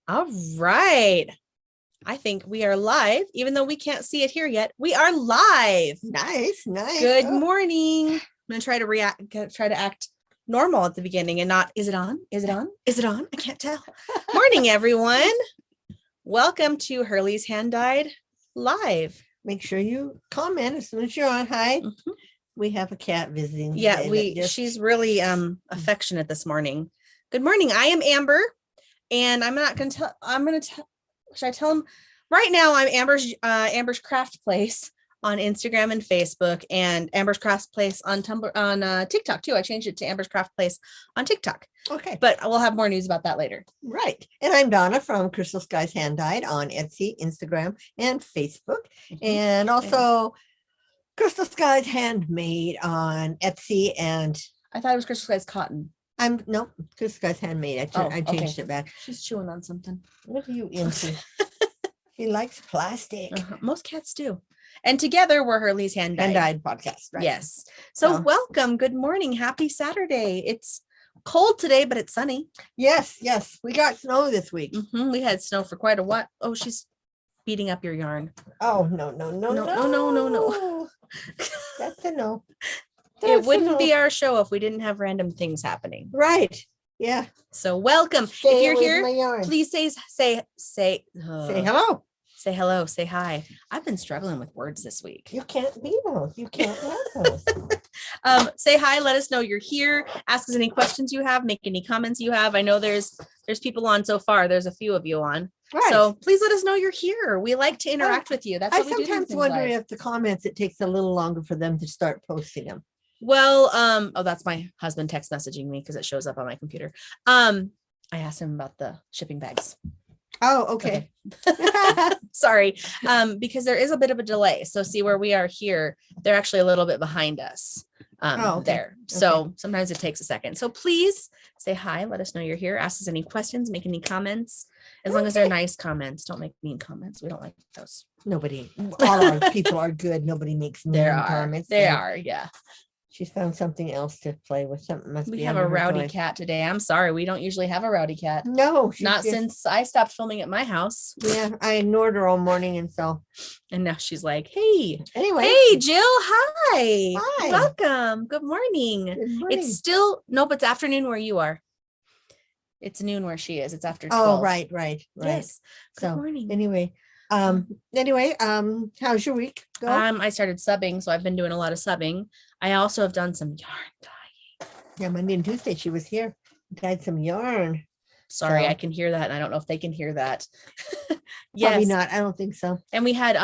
All right. I think we are live, even though we can't see it here yet. We are live. Nice. Good morning. I'm going to try to act normal at the beginning and not, is it on? Is it on? Is it on? I can't tell. Morning, everyone. Welcome to Hurley's Hand Dyed Live. Make sure you comment as soon as you're on. Hi. Mm-hmm. We have a cat visiting. Yeah, she's really affectionate this morning. Good morning. I am Amber. And I'm not going to tell, should I tell them right now? I'm Amber's Craft Place on Instagram and Facebook, and Amber's Craft Place on TikTok too. I changed it to Amber's Craft Place on TikTok. Okay. But we'll have more news about that later. Right. And I'm Donna from Crystal Skies Hand Dyed on Etsy, Instagram, and Facebook. Mm-hmm. And also Crystal Skies Handmade on Etsy. And I thought it was Crystal Skies Cotton. No, Crystal Skies Handmade. I changed it back. She's chewing on something. What are you into? She likes plastic. Most cats do. And together we're Hurley's Hand Dyed podcast. Right? Yes. So welcome. Good morning. Happy Saturday. It's cold today, but it's sunny. Yes. We got snow this week. Mm-hmm. We had snow for quite a while. Oh, she's beating up your yarn. Oh, no. That's a no. It wouldn't be our show if we didn't have random things happening. Right. Yeah. So welcome. If you're here, please say hello. Say hello. Say hi. I've been struggling with words this week. You can't be those. You can't have those. Say hi. Let us know you're here. Ask us any questions you have. Make any comments you have. I know there's people on so far. There's a few of you on. Right. So please let us know you're here. We like to interact with you. That's what we do. I sometimes wonder if the comments, it takes a little longer for them to start posting them. Well, that's my husband text messaging me because it shows up on my computer. I asked him about the shipping bags. Oh, okay. Sorry. Because there is a bit of a delay. So see where we are here, they're actually a little bit behind us there. So sometimes it takes a second. So please say hi. Let us know you're here. Ask us any questions, make any comments, as long as they're nice comments. Don't make mean comments. We don't like those. Nobody, all our people are good. Nobody makes mean comments. They are. Yeah. She's found something else to play with. Something must be. We have a rowdy cat today. I'm sorry. We don't usually have a rowdy cat. No. Not since I stopped filming at my house. Yeah. I ignored her all morning. And now she's like, hey. Anyway. Hey, Jill. Hi. Hi. Welcome. Good morning. It's still, nope, it's afternoon where you are. It's noon where she is. It's after 12. Oh, right. Yes. Good morning. Anyway, how's your week going? I started subbing, so I've been doing a lot of subbing. I also have done some yarn dyeing. Yeah, Monday and Tuesday she was here, dyed some yarn. Sorry, I can hear that, and I don't know if they can hear that. Yes. Probably not. I don't think so. And we had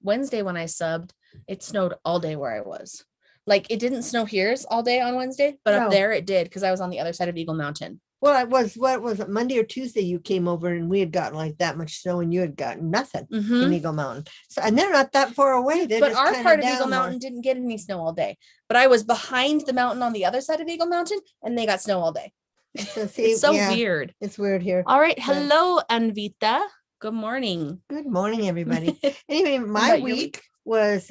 Wednesday when I subbed, it snowed all day where I was. Like, it didn't snow here all day on Wednesday, but up there it did, because I was on the other side of Eagle Mountain. Well, what was it, Monday or Tuesday you came over and we had gotten like that much snow and you had gotten nothing in Eagle Mountain. So, and they're not that far away. But our part of Eagle Mountain didn't get any snow all day. But I was behind the mountain on the other side of Eagle Mountain and they got snow all day. So see, it's so weird. It's weird here. All right. Hello, Anvita. Good morning. Good morning, everybody. Anyway, my week was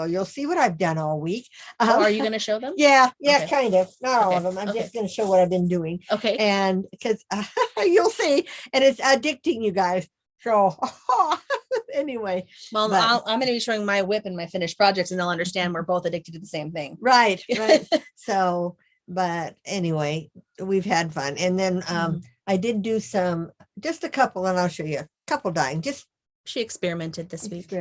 you'll see what I've done all week. Are you going to show them? Yeah, okay. Kind of, not all of them. I'm just going to show what I've been doing. Okay. And because you'll see, and it's addicting, you guys. So anyway, well, I'm going to be showing my whip and my finished projects, and they'll understand we're both addicted to the same thing. Right. So, but anyway, we've had fun, and then I did do just a couple, and I'll show you a couple dying. She experimented this week.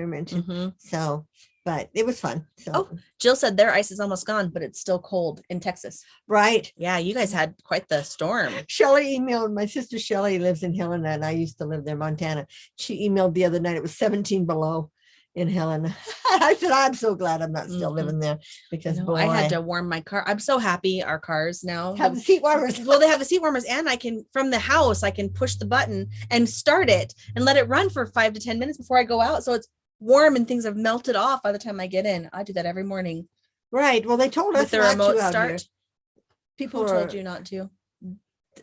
So, but it was fun. So, Jill said their ice is almost gone, but it's still cold in Texas. Right. Yeah, you guys had quite the storm. Shelly emailed, my sister Shelly lives in Helena, and I used to live there, Montana. She emailed the other night, it was 17 below in Helena. I said, I'm so glad I'm not still living there, because I had to warm my car. I'm so happy our cars now have the seat warmers. Well, they have the seat warmers, and I can, from the house, I can push the button and start it and let it run for 5 to 10 minutes before I go out. So it's warm and things have melted off by the time I get in. I do that every morning. Right. Well, they told us with the remote start. People told you not to.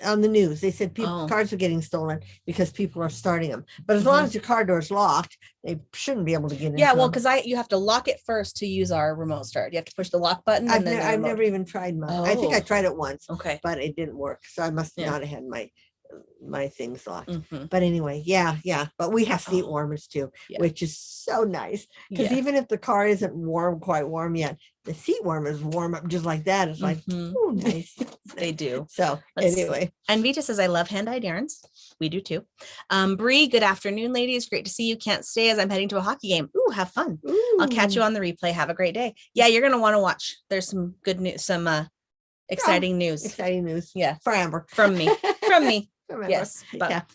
On the news, they said cars are getting stolen because people are starting them. But as long as your car door is locked, they shouldn't be able to get in. Yeah, well, because you have to lock it first to use our remote start. You have to push the lock button. I've never even tried mine. I think I tried it once. Okay, but it didn't work. So I must not have had my my thing's locked. Mhm. But anyway, yeah. But we have seat Oh, warmers too, yeah. which is so nice. Because Yeah. even if the car isn't quite warm yet, the seat warmers warm up just like that. It's like, Mhm. oh, nice. They do. So Let's see. anyway, And Vita says, I love hand-dyed yarns. We do too. Bree, good afternoon, ladies. Great to see you. Can't stay as I'm heading to a hockey game. Ooh, have fun. I'll catch you ooh, on the replay. Have a great day. Yeah, you're gonna want to watch. There's some good news, some exciting news. exciting news. Yeah, For Amber. from me. From me. From Amber. Yes. But Yeah. let's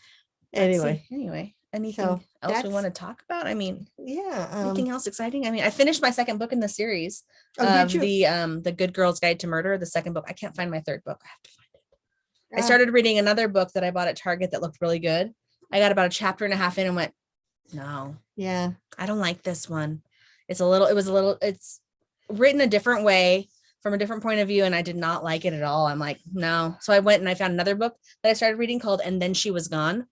see. Anyway, Anyway, anything so else we that's- want to talk about? I mean, yeah. anything else exciting? I mean, I finished my second book in the series Oh, of did you? the Good Girl's Guide to Murder, the second book. I can't find my third book. I have to find it. I Ah, started reading another book that I bought at Target that looked really good. I got about a chapter and a half in and went, no, yeah. I don't like this one. It's written a different way from a different point of view. And I did not like it at all. I'm like, no. So I went and I found another book that I started reading called And Then She Was Gone.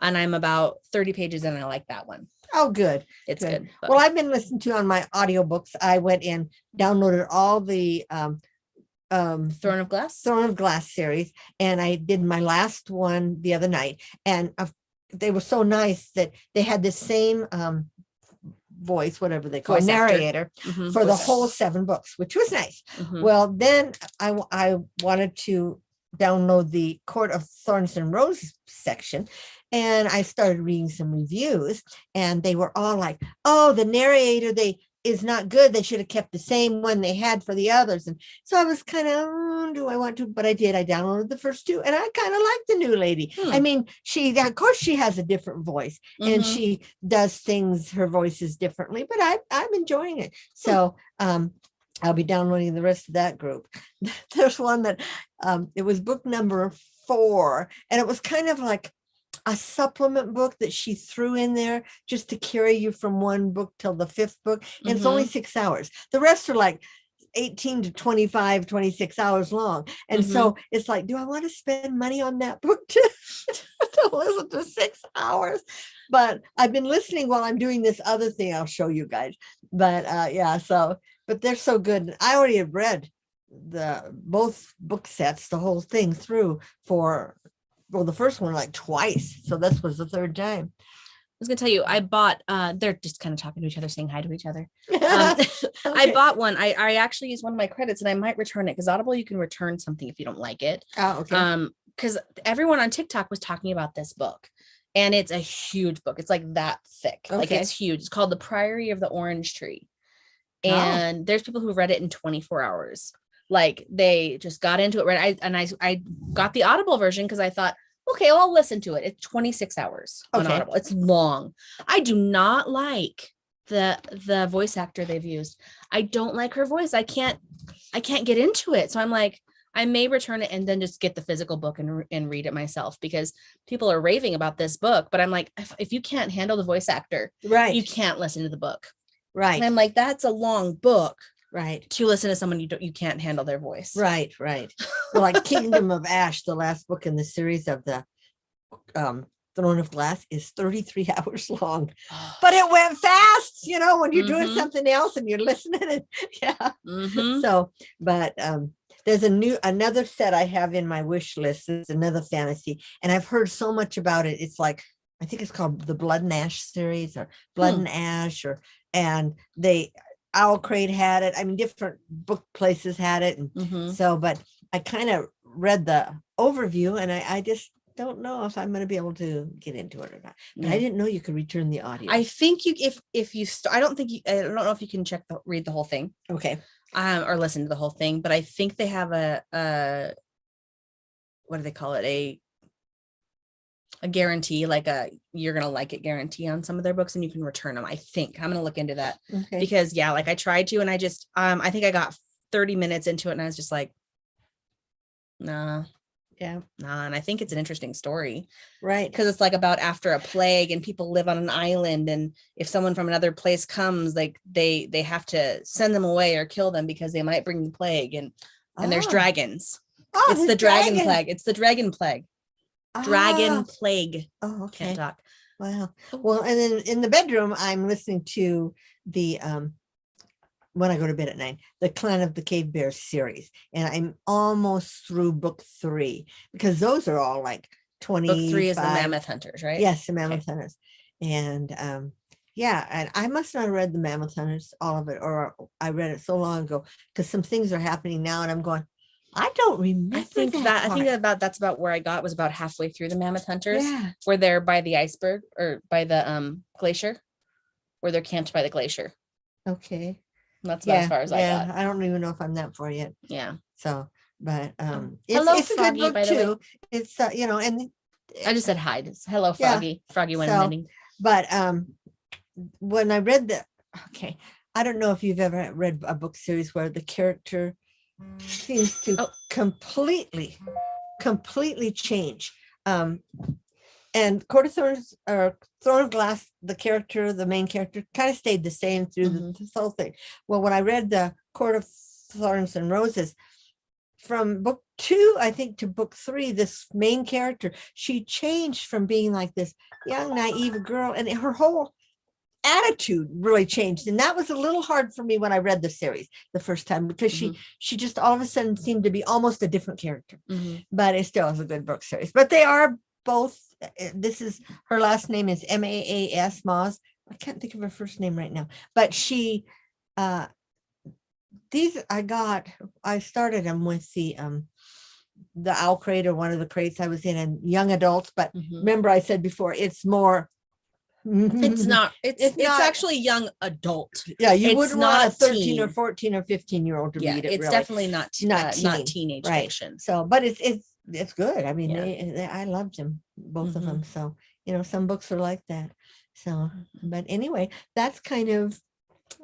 And I'm about 30 pages in and I like that one. Oh, good. It's good. But Well, I've been listening to on my audiobooks. I went and downloaded all the Throne of Glass. Throne of Glass series, and I did my last one the other night, and they were so nice that they had the same voice, whatever they call it, Voice actor. narrator Mhm. for the Voice whole 7 books, which was nice. Mhm. Well, then I wanted to download the Court of Thorns and Roses section, and I started reading some reviews, and they were all like, oh, the narrator is not good. They should have kept the same one they had for the others. And so I was kind of, do I want to? But I did. I downloaded the first 2, and I kind of like the new lady. I mean, of course she has a different voice, and Mhm. she does things, her voices differently, but I'm enjoying it. So I'll be downloading the rest of that group. There's one that it was book number 4, and it was kind of like a supplement book that she threw in there just to carry you from one book till the 5th book. And it's only 6 hours. The rest are like 18 to 25, 26 hours long. And so it's like, do I want to spend money on that book to listen to 6 hours? But I've been listening while I'm doing this other thing. I'll show you guys. But yeah, so, but they're so good. I already have read both book sets, the whole thing through the first one like twice. So this was the 3rd time. I was gonna tell you, I bought they're just kind of talking to each other, saying hi to each other. Okay. I bought one. I actually used one of my credits and I might return it because Audible, you can return something if you don't like it. Oh, okay. Because everyone on TikTok was talking about this book. And it's a huge book. It's like that thick. Like Okay. it's huge. It's called The Priory of the Orange Tree. Oh. And there's people who read it in 24 hours. Like they just got into it. Right. I got the Audible version because I thought, okay, well, I'll listen to it. It's 26 hours on Okay. Audible. It's long. I do not like the voice actor they've used. I don't like her voice. I can't get into it. So I'm like, I may return it and then just get the physical book and read it myself because people are raving about this book. But I'm like, if you can't handle the voice actor, Right. you can't listen to the book. Right. And I'm like, that's a long book. Right. To listen to someone you can't handle their voice. Right. Well, like Kingdom of Ash, the last book in the series of the Throne of Glass, is 33 hours long. But it went fast, when you're doing something else and you're listening. And, yeah. So, but there's another set I have in my wish list. It's another fantasy, and I've heard so much about it. It's like, I think it's called the Blood and Ash series or Blood and Ash, and Owl Crate had it. I mean, different book places had it. And so, but I kind of read the overview and I just don't know if I'm going to be able to get into it or not. But I didn't know you could return the audio. I think you, if you, I don't know if you can read the whole thing. Okay. Or listen to the whole thing, but I think they have a what do they call it? A guarantee, like you're gonna like it guarantee on some of their books, and you can return them. I think I'm gonna look into that because like I tried to, and I just I think I got 30 minutes into it, and I was just like, nah, and I think it's an interesting story, right? Because it's like about after a plague, and people live on an island, and if someone from another place comes, like they have to send them away or kill them because they might bring the plague, and there's dragons. It's the dragon plague. It's the dragon plague. Dragon plague. Oh, okay. Can't talk. Wow. Well, and then in the bedroom, I'm listening to the when I go to bed at night, the Clan of the Cave Bears series, and I'm almost through book 3 because those are all like 25. 3 is the Mammoth Hunters, right? Yes, the Mammoth Hunters. And yeah, and I must not have read the Mammoth Hunters, all of it, or I read it so long ago because some things are happening now, and I'm going, I don't remember. I think part. that's about where I was about halfway through the Mammoth Hunters. Yeah. Where they're by the iceberg or by the glacier, where they're camped by the glacier. Okay. That's about as far as I got. I don't even know if I'm that far yet. Yeah. So, but Hello, it's a Froggy, good book by the way. too. It's you know, and I just said hi. It's hello, Froggy. Froggy went knitting. But when I read I don't know if you've ever read a book series where the character seems to completely change. And Court of Thorns or Thornglass, the main character, kind of stayed the same through the whole thing. Well, when I read the Court of Thorns and Roses, from book 2, I think, to book 3, this main character, she changed from being like this young, naive girl, and her whole attitude really changed. And that was a little hard for me when I read the series the first time, because she just all of a sudden seemed to be almost a different character. But it still is a good book series. But they are both, her last name is Maas, Moz. I can't think of her first name right now, but she these I started them with the owl crate, or one of the crates I was in, and young adults. But remember I said before, it's more, it's not, it's actually young adult. Yeah, you wouldn't want a 13 teen. or 14 or 15-year-old to read it. It's really. definitely not teenage right. fiction. So, but it's good. I mean, I loved them, both of them. So, some books are like that. So, but anyway, that's kind of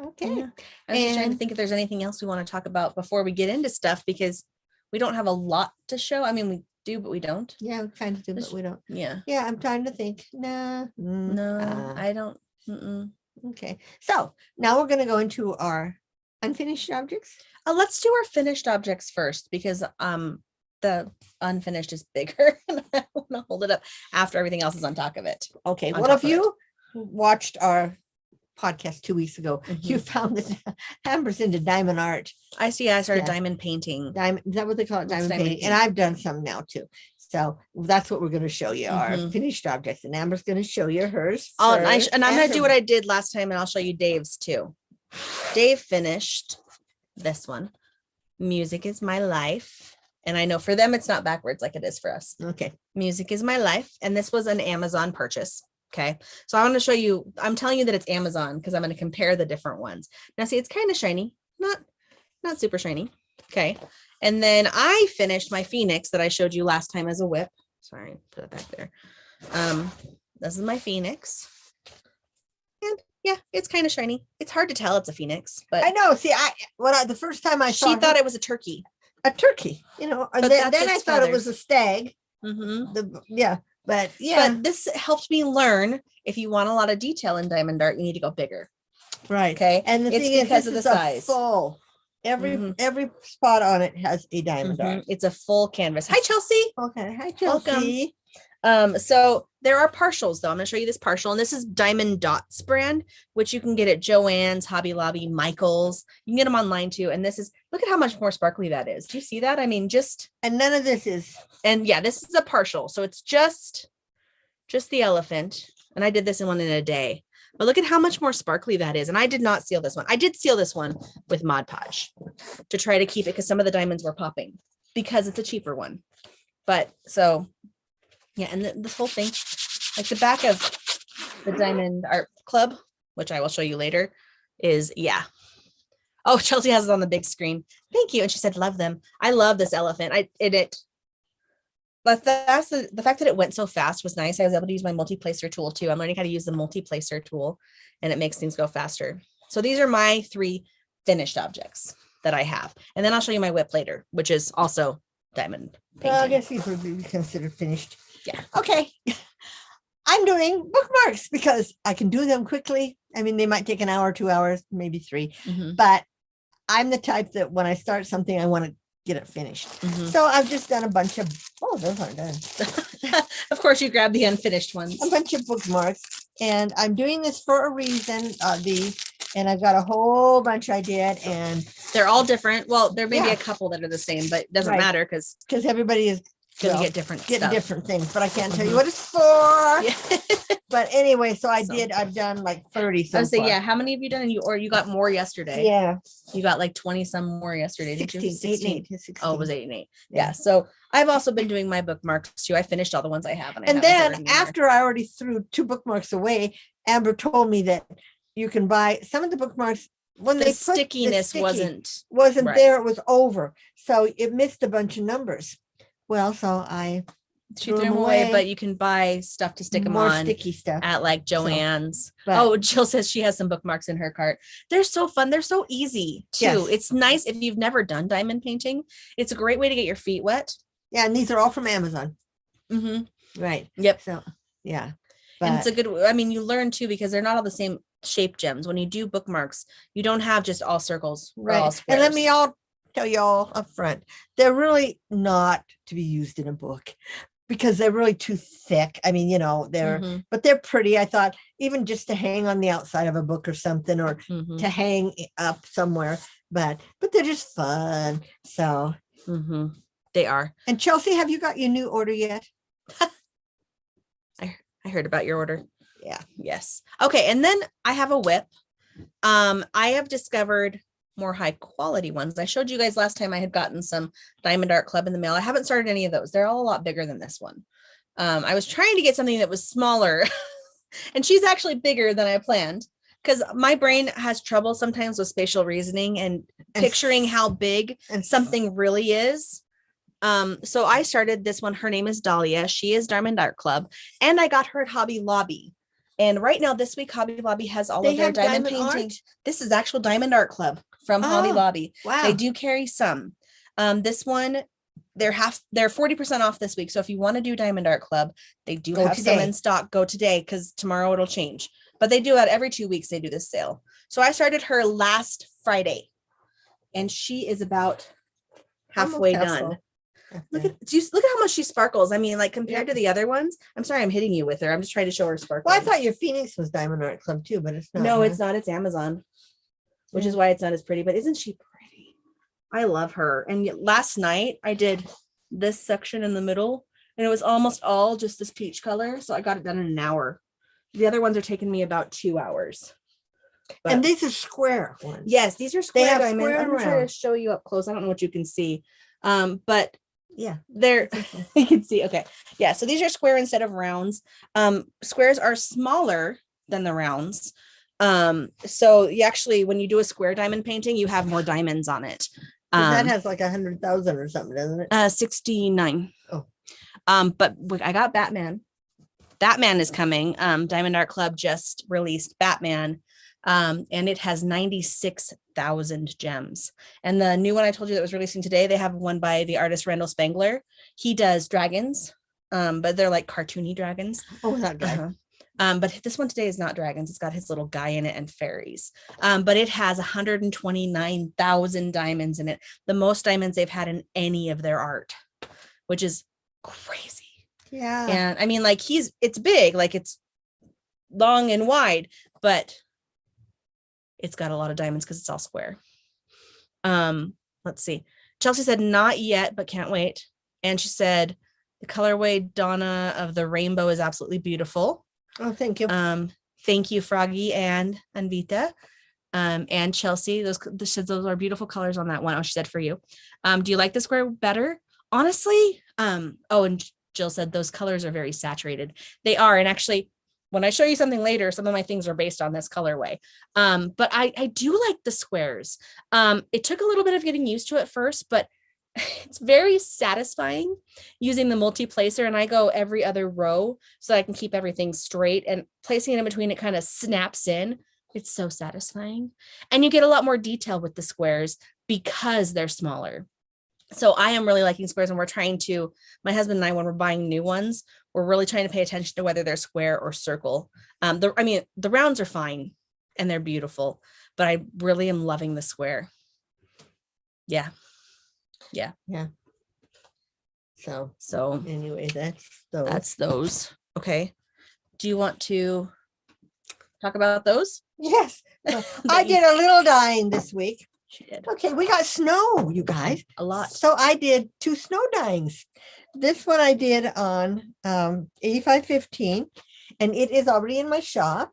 okay. Yeah. I was just trying to think if there's anything else we want to talk about before we get into stuff, because we don't have a lot to show. I mean, we do, but we don't. Yeah, we kind of do, but we don't. Yeah. Yeah, I'm trying to think. No, I don't. Okay. So now we're going to go into our unfinished objects. Let's do our finished objects first, because the unfinished is bigger and I want to hold it up after everything else is on top of it. Okay. Well, if you watched our podcast 2 weeks ago, you found that Amber's into diamond art. I started diamond painting. Diamond, is that what they call it? Diamond painting. And I've done some now too. So that's what we're going to show you, our finished objects. And Amber's going to show you hers. And I'm going to do what I did last time, and I'll show you Dave's too. Dave finished this one. Music is my life. And I know for them, it's not backwards like it is for us. Okay. Music is my life. And this was an Amazon purchase. Okay. So I want to show you, I'm telling you that it's Amazon because I'm going to compare the different ones. Now see, it's kind of shiny, not super shiny. Okay. And then I finished my Phoenix that I showed you last time as a whip. Sorry, put it back there. This is my Phoenix. And yeah, it's kind of shiny. It's hard to tell it's a Phoenix, but I know. See, the first time I saw she thought it was a turkey. And then I thought it was a stag. But this helped me learn, if you want a lot of detail in diamond art, you need to go bigger. Right. Okay. And the thing is, because of the size. Full. Every spot on it has a diamond art. It's a full canvas. Hi, Chelsea. Okay. Hi, Chelsea. Welcome. So there are partials though. I'm going to show you this partial, and this is Diamond Dots brand, which you can get at Joann's, Hobby Lobby, Michael's. You can get them online too. And this is, look at how much more sparkly that is. Do you see that? I mean, and none of this is. And yeah, this is a partial. So it's just the elephant. And I did this in a day. But look at how much more sparkly that is. And I did not seal this one. I did seal this one with Mod Podge to try to keep it, because some of the diamonds were popping because it's a cheaper one. But so, yeah. And this whole thing, like the back of the Diamond Art Club, which I will show you later, is, yeah. Oh, Chelsea has it on the big screen. Thank you. And she said, love them. I love this elephant. But that's the fact that it went so fast was nice. I was able to use my multi-placer tool too. I'm learning how to use the multi-placer tool, and it makes things go faster. So these are my 3 finished objects that I have. And then I'll show you my whip later, which is also diamond painting. Well, I guess these would be considered finished. Yeah. Okay. I'm doing bookmarks because I can do them quickly. I mean, they might take an hour, 2 hours, maybe 3, but I'm the type that when I start something, I want to get it finished. So I've just done a bunch of, those aren't done. Of course, you grab the unfinished ones. A bunch of bookmarks, and I'm doing this for a reason. And I've got a whole bunch I did, and they're all different. Well, there may be a couple that are the same, but it doesn't matter because everybody is Gonna well, get different getting stuff. different things, but I can't tell you Mhm. what it's for. Yeah. But anyway, so So. I've done like 30 I so would say, far. yeah. How many have you done? And you got more yesterday. Yeah. You got like 20 some more yesterday. 16, Didn't you? 8 and 8, 16. 16. Oh, it was 8 and 8. Yeah. Yeah. So I've also been doing my bookmarks too. I finished all the ones I have. And then after I already threw 2 bookmarks away, Amber told me that you can buy some of the bookmarks when the they put stickiness the sticky wasn't right. there, it was over. So it missed a bunch of numbers. Well, so I threw them away, but you can buy stuff to stick them more on sticky stuff at like Joann's. So, Jill says she has some bookmarks in her cart. They're so fun. They're so easy too. Yes. It's nice if you've never done diamond painting. It's a great way to get your feet wet. Yeah, and these are all from Amazon. Mm-hmm. Right. Yep. So yeah. And it's a good, I mean, you learn too, because they're not all the same shape gems. When you do bookmarks, you don't have just all circles. Right. All and let me tell y'all up front, they're really not to be used in a book because they're really too thick. I mean, but they're pretty. I thought even just to hang on the outside of a book or something, or to hang up somewhere, but they're just fun. So they are. And Chelsea, have you got your new order yet? I heard about your order. Yeah. Yes. Okay. And then I have a whip. I have discovered more high quality ones. I showed you guys last time I had gotten some Diamond Art Club in the mail. I haven't started any of those. They're all a lot bigger than this one. I was trying to get something that was smaller and she's actually bigger than I planned because my brain has trouble sometimes with spatial reasoning and picturing how big something really is. So I started this one. Her name is Dahlia. She is Diamond Art Club, and I got her at Hobby Lobby. And right now, this week, Hobby Lobby has all of their diamond painting. Art? This is actual Diamond Art Club from Hobby Lobby. Wow. They do carry some. This one, they're 40% off this week. So if you want to do Diamond Art Club, they do have some in stock. Go today because tomorrow it'll change. But they do it every 2 weeks. They do this sale. So I started her last Friday, and she is about halfway done. Look at how much she sparkles. I mean, like compared to the other ones. I'm sorry, I'm hitting you with her. I'm just trying to show her sparkle. Well, I thought your Phoenix was Diamond Art Club too, but it's not. No, it's not. It's Amazon, which is why it's not as pretty. But isn't she pretty? I love her. And last night I did this section in the middle, and it was almost all just this peach color. So I got it done in an hour. The other ones are taking me about 2 hours. But, and these are square ones. Yes, these are square diamonds. I'm gonna try to show you up close. I don't know what you can see, but yeah, they're you can see. Okay, yeah. So these are square instead of rounds. Squares are smaller than the rounds. So you actually, when you do a square diamond painting, you have more diamonds on it. That has like 100,000 or something, doesn't it? 69. Oh, but I got Batman. Batman is coming. Diamond Art Club just released Batman. And it has 96,000 gems. And the new one I told you that was releasing today, they have one by the artist Randall Spangler. He does dragons, but they're like cartoony dragons. Oh, not dragons. But this one today is not dragons. It's got his little guy in it and fairies. But it has 129,000 diamonds in it. The most diamonds they've had in any of their art, which is crazy. Yeah. And I mean, like it's big, like it's long and wide, but it's got a lot of diamonds because it's all square. Let's see. Chelsea said not yet, but can't wait. And she said the colorway Donna of the rainbow is absolutely beautiful. Oh, thank you. Thank you, Froggy and Anvita. And Chelsea, those are beautiful colors on that one. Oh, she said for you. Do you like the square better? Honestly, and Jill said those colors are very saturated. They are, and actually, when I show you something later, some of my things are based on this colorway. But I do like the squares. It took a little bit of getting used to at first, but it's very satisfying using the multi-placer, and I go every other row so I can keep everything straight, and placing it in between, it kind of snaps in. It's so satisfying. And you get a lot more detail with the squares because they're smaller. So I am really liking squares, and we're trying to, my husband and I, when we're buying new ones, we're really trying to pay attention to whether they're square or circle. The rounds are fine and they're beautiful, but I really am loving the square. Yeah. So anyway, that's those. Okay. Do you want to talk about those? Yes. I did a little dyeing this week. She did. Okay, we got snow, you guys. A lot. So I did 2 snow dyings. This one I did on 8515, and it is already in my shop.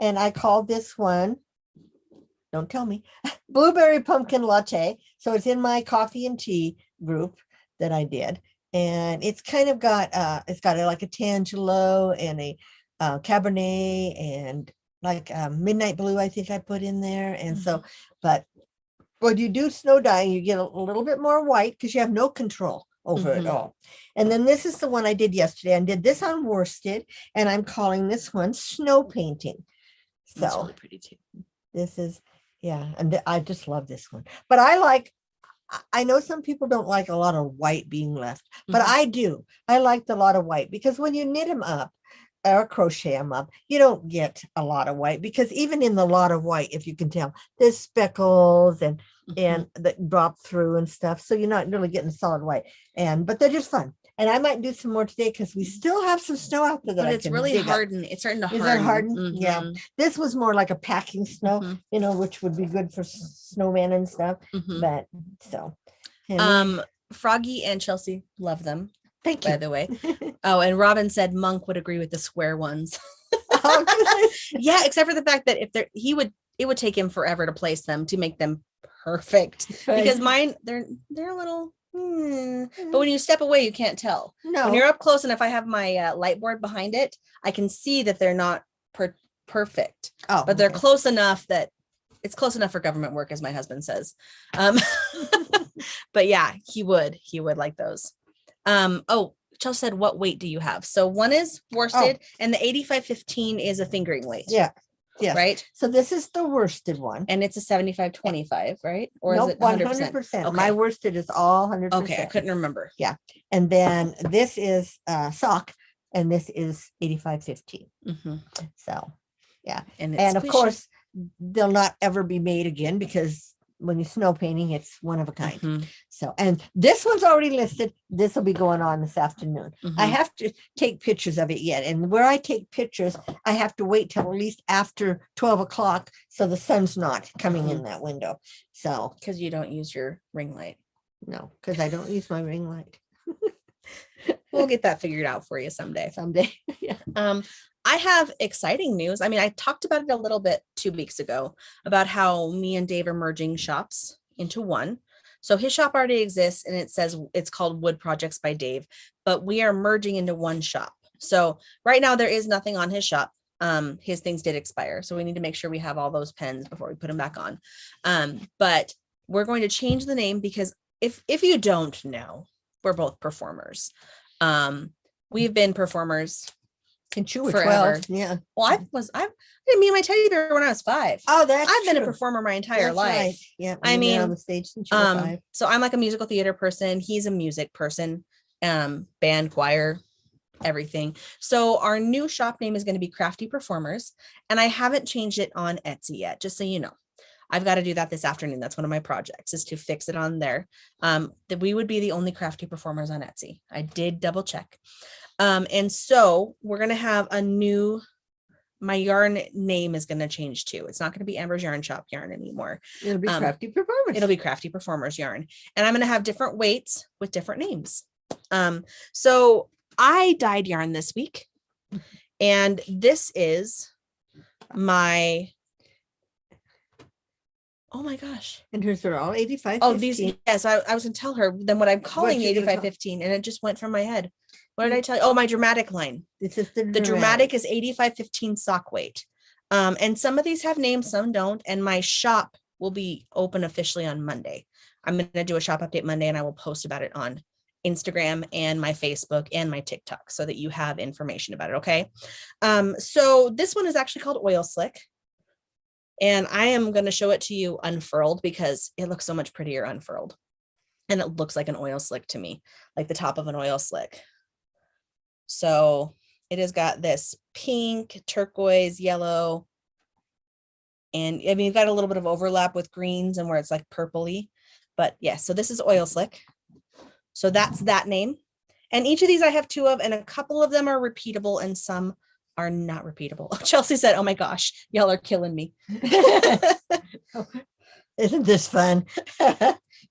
And I called this one, don't tell me, Blueberry Pumpkin Latte. So it's in my coffee and tea group that I did. And it's kind of got, like a Tangelo and a Cabernet and like Midnight Blue, I think I put in there. And so, but when you do snow dyeing, you get a little bit more white because you have no control over it all. And then this is the one I did yesterday. I did this on worsted, and I'm calling this one snow painting. That's So really pretty too. this is, yeah, and I just love this one. But I know some people don't like a lot of white being left, but I do. I like the lot of white because when you knit them up or crochet them up, you don't get a lot of white, because even in the lot of white, if you can tell, there's speckles and that drop through and stuff. So you're not really getting solid white. But they're just fun. And I might do some more today because we still have some snow out there that But I it's can really dig up. hardened. It's starting to Is harden. that hardened? Yeah. This was more like a packing snow, which would be good for snowmen and stuff. But so. Froggy and Chelsea love them. Thank you. By the way. Oh, and Robin said Monk would agree with the square ones. Yeah, except for the fact that it would take him forever to place them to make them perfect. Right. Because mine, they're a little. But when you step away, you can't tell. No. When you're up close and if I have my light board behind it, I can see that they're not perfect. Oh, but they're close enough that it's close enough for government work, as my husband says. But yeah, he would like those. Chelsea said, what weight do you have? So one is worsted and the 8515 is a fingering weight. Yeah. Yes. Right. So this is the worsted one. And it's a 75-25, right? Or nope, is it 100%? 100%. Okay. My worsted is all 100%. Okay, I couldn't remember. Yeah. And then this is sock, and this is 8515. So yeah. And of course, they'll not ever be made again because when you're snow painting, it's one of a kind. So, and this one's already listed. This will be going on this afternoon. I have to take pictures of it yet. And where I take pictures, I have to wait till at least after 12 o'clock. So the sun's not coming in that window. So, because you don't use your ring light. No, because I don't use my ring light. We'll get that figured out for you someday. Yeah. I have exciting news. I mean, I talked about it a little bit 2 weeks ago about how me and Dave are merging shops into one. So his shop already exists and it says it's called Wood Projects by Dave, but we are merging into one shop. So right now there is nothing on his shop. His things did expire. So we need to make sure we have all those pens before we put them back on. But we're going to change the name because if you don't know, we're both performers. We've been performers since you were forever. 12. Yeah. Well, I didn't meet my teddy bear when I was 5. Oh, that's I've been a performer my entire life. Right. Yeah. I mean, on the stage since you were 5. So I'm like a musical theater person. He's a music person, band, choir, everything. So our new shop name is going to be Crafty Performers. And I haven't changed it on Etsy yet, just so you know. I've got to do that this afternoon. That's one of my projects, is to fix it on there. That we would be the only Crafty Performers on Etsy. I did double check. And so we're going to have my yarn name is going to change too. It's not going to be Amber's Yarn Shop yarn anymore. It'll be Crafty Performers. It'll be Crafty Performers yarn. And I'm going to have different weights with different names. So I dyed yarn this week, and this is my, oh my gosh. And hers are all 85. Oh, these, yes, I was going to tell her then what I'm calling 8515, and it just went from my head. What did I tell you? Oh, my dramatic line. This is the dramatic is 8515 sock weight. And some of these have names, some don't. And my shop will be open officially on Monday. I'm going to do a shop update Monday, and I will post about it on Instagram and my Facebook and my TikTok so that you have information about it. Okay. So this one is actually called Oil Slick. And I am going to show it to you unfurled because it looks so much prettier unfurled. And it looks like an oil slick to me, like the top of an oil slick. So it has got this pink, turquoise, yellow. And I mean, you've got a little bit of overlap with greens and where it's like purpley. But yeah, so this is Oil Slick. So that's that name. And each of these I have 2 of, and a couple of them are repeatable and some are not repeatable. Chelsea said, oh my gosh, y'all are killing me. Isn't this fun?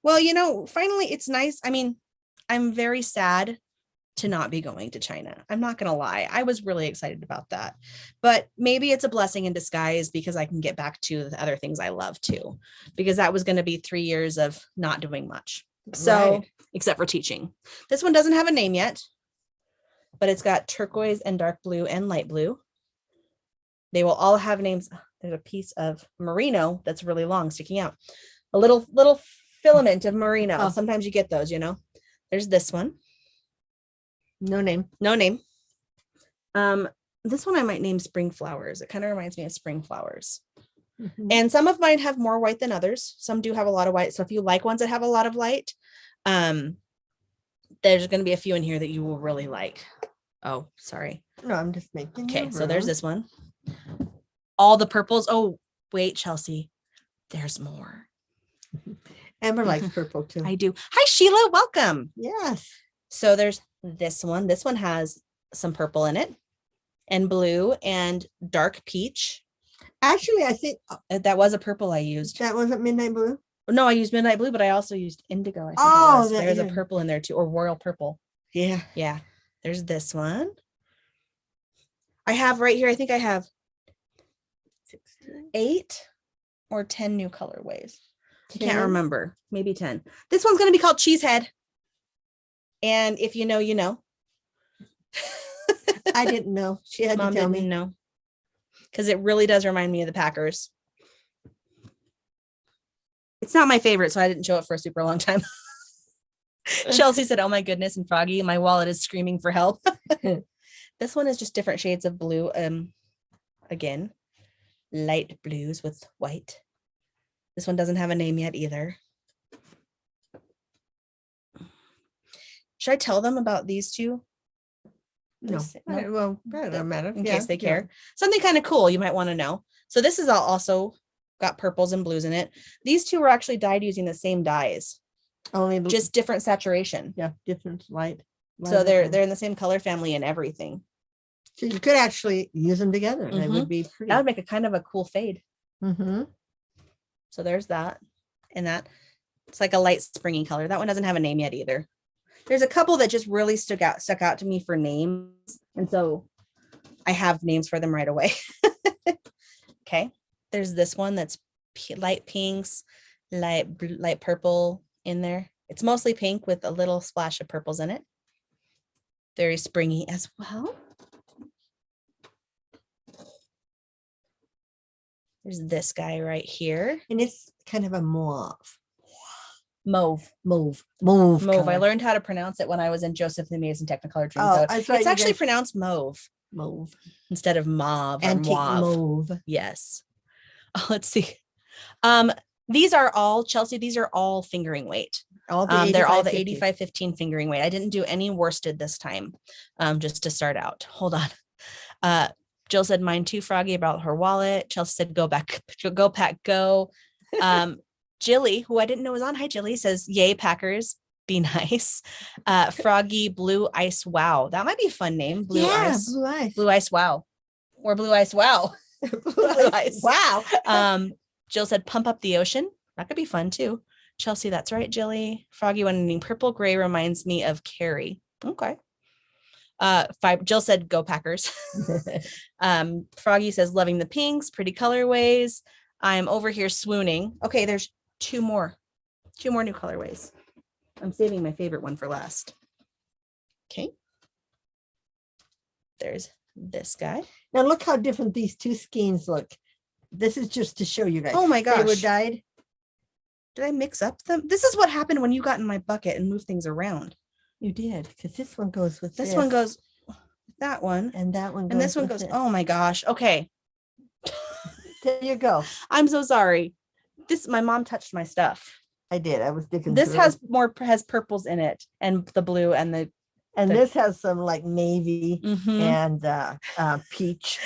Well, finally it's nice. I mean, I'm very sad to not be going to China. I'm not going to lie. I was really excited about that, but maybe it's a blessing in disguise because I can get back to the other things I love too, because that was going to be 3 years of not doing much. So, Right. except for teaching. This one doesn't have a name yet, but it's got turquoise and dark blue and light blue. They will all have names. There's a piece of merino that's really long sticking out. A little filament of merino. Oh. Sometimes you get those, There's this one. No name. No name. This one I might name Spring Flowers. It kind of reminds me of spring flowers. Mhm. And some of mine have more white than others. Some do have a lot of white. So if you like ones that have a lot of light, there's going to be a few in here that you will really like. Oh, sorry. No, I'm just making. Okay, so there's this one. All the purples. Oh, wait, Chelsea. There's more. Amber likes purple too. I do. Hi, Sheila. Welcome. Yes. So there's this one. This one has some purple in it and blue and dark peach. Actually, I think That was a purple I used. that wasn't midnight blue. No, I used midnight blue, but I also used indigo. I think Oh, it was. There's a yeah. purple in there too, or royal purple. Yeah. Yeah. There's this one. I have right here, I think I have 8 or 10 new colorways. I can't 10? remember. Maybe 10. This one's going to be called Cheesehead. And if you know, you know. I didn't know. She had Mom to tell didn't me. know. Because it really does remind me of the Packers. It's not my favorite, so I didn't show it for a super long time. Chelsea said, "Oh my goodness," and Froggy, my wallet is screaming for help. This one is just different shades of blue. Again, light blues with white. This one doesn't have a name yet either. Should I tell them about these two? No. No? Well, that doesn't matter. In case they care. Something kind of cool you might want to know. So this is also got purples and blues in it. These two were actually dyed using the same dyes, Only just different saturation. yeah, different light. So they're in the same color family and everything. So you could actually use them together. And it would be pretty. That would make a kind of a cool fade. Mm-hmm. So there's that. And that it's like a light springy color. That one doesn't have a name yet either. There's a couple that just really stuck out to me for names. And so I have names for them right away. Okay. There's this one that's light pinks, light purple in there. It's mostly pink with a little splash of purples in it. Very springy as well. There's this guy right here. And it's kind of a mauve. Mauve. Color. I learned how to pronounce it when I was in Joseph the Amazing Technicolor Dreamcoat. That's right. It's actually pronounced mauve. Mauve. Instead of mauve or Antique mauve. mauve. Yes. Oh, let's see. These are all, Chelsea, these are all fingering weight. They're all the 85-15 fingering weight. I didn't do any worsted this time, just to start out. Hold on. Jill said mine too, Froggy, about her wallet. Chelsea said go pack, go. Jilly, who I didn't know was on. Hi, Jilly, says, yay, Packers. Be nice. Froggy, Blue Ice Wow. That might be a fun name. Blue Ice. Blue Ice. Blue Ice Wow. Or Blue Ice Wow. Blue Ice. Wow. Jill said, pump up the ocean. That could be fun too. Chelsea, that's right, Jilly. Froggy wanting purple gray reminds me of Carrie. Okay. Jill said, go Packers. Froggy says, loving the pinks, pretty colorways. I'm over here swooning. Okay, there's two more new colorways. I'm saving my favorite one for last. Okay. There's this guy. Now look how different these two skeins look. This is just to show you guys. Oh my gosh. They were dyed. Did I mix up them? This is what happened when you got in my bucket and moved things around. You did, because this one goes with This one goes with that one. and that one goes And this one with goes, it. oh my gosh. Okay. There you go. I'm so sorry. My mom touched my stuff. I did. I was digging. This through. has purples in it and the blue and the this has some like navy Mhm. and peach.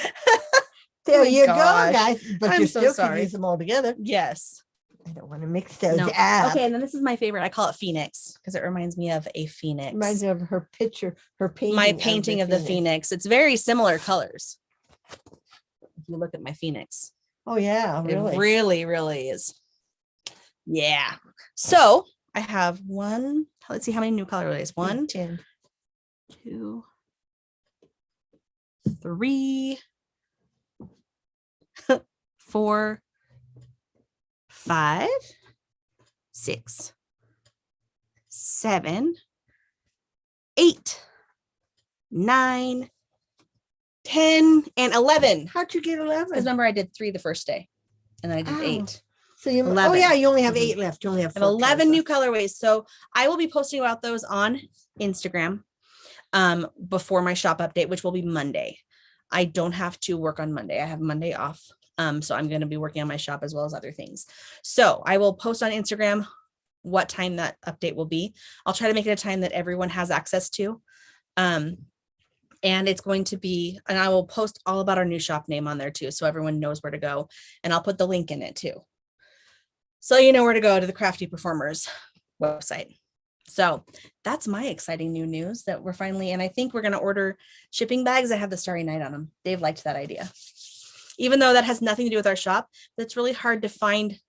There my you gosh. go, guys. But I'm you so still sorry. can use them all together. Yes. I don't want to mix those No. up. Okay, and then this is my favorite. I call it Phoenix because it reminds me of a phoenix. Reminds me of her picture, her painting. My painting of the phoenix. It's very similar colors. If you look at my phoenix. Oh yeah, really. It really, really is. Yeah. So I have one. Let's see how many new colorways. 1, 10. 2, 3, 4, 5, 6, 7, 8, 9, 10, and 11. How'd you get Because 11? remember, I did 3 the first day, and then I did Oh. 8. So you, 11. yeah, you only have Mhm. 8 left. You only have I have 4 11 colors new left. colorways. So I will be posting about those on Instagram before my shop update, which will be Monday. I don't have to work on Monday. I have Monday off. So I'm going to be working on my shop as well as other things. So I will post on Instagram what time that update will be. I'll try to make it a time that everyone has access to. And it's going to be, and I will post all about our new shop name on there too, so everyone knows where to go. And I'll put the link in it too, so you know where to go to the Crafty Performers website. So that's my exciting new news that we're finally, and I think we're going to order shipping bags that have the Starry Night on them. They've liked that idea. Even though that has nothing to do with our shop, it's really hard to find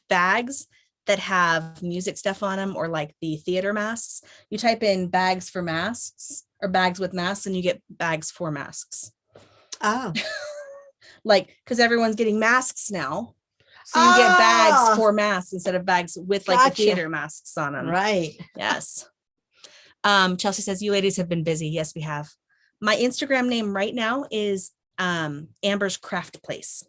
bags that have music stuff on them, or like the theater masks. You type in bags for masks or bags with masks and you get bags for masks. Oh. Like, because everyone's getting masks now. So you get bags for masks instead of bags with like the theater masks on them. Right. Yes. Chelsea says, you ladies have been busy. Yes, we have. My Instagram name right now is Amber's Craft Place.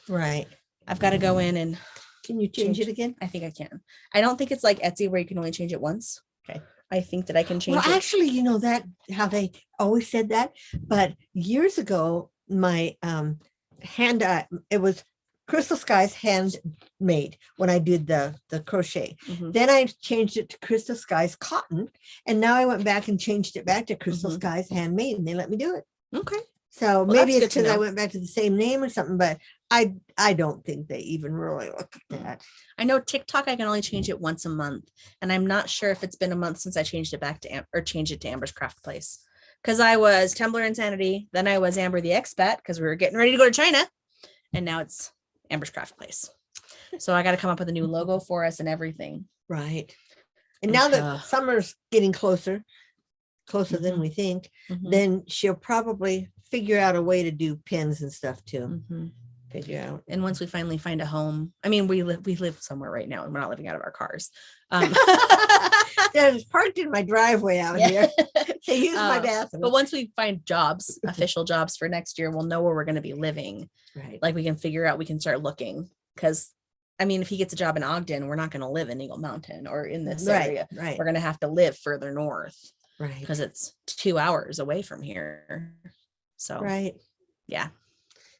Right. I've got to go in and can you change it again? I think I can. I don't think it's like Etsy where you can only change it once. Okay. I think that I can change it. Well, actually, you know that how they always said that, but years ago, my it was Crystal Skies handmade when I did the crochet. Mhm. Then I changed it to Crystal Skies cotton, and now I went back and changed it back to Crystal Mhm. Skies handmade, and they let me do it. Okay. So Well, maybe that's it's good to because I know. went back to the same name or something, but I don't think they even really look at that. I know TikTok, I can only change it once a month, and I'm not sure if it's been a month since I changed it back to changed it to Amber's Craft Place, because I was Tumblr Insanity, then I was Amber the Expat because we were getting ready to go to China, and now it's Amber's Craft Place. So I got to come up with a new logo for us and everything. Right. And now that summer's getting closer Mhm. than we think, Mhm. then she'll probably figure out a way to do pins and stuff too. Mhm. Figure out. And once we finally find a home, I mean, we live somewhere right now and we're not living out of our cars. It's parked in my driveway out here. They use my bathroom. But once we find jobs, official jobs for next year, we'll know where we're going to be living. Right. Like we can figure out, we can start looking, because I mean, if he gets a job in Ogden, we're not going to live in Eagle Mountain or in this area. Right. We're going to have to live further north. Right. Because it's 2 hours away from here. So right. Yeah.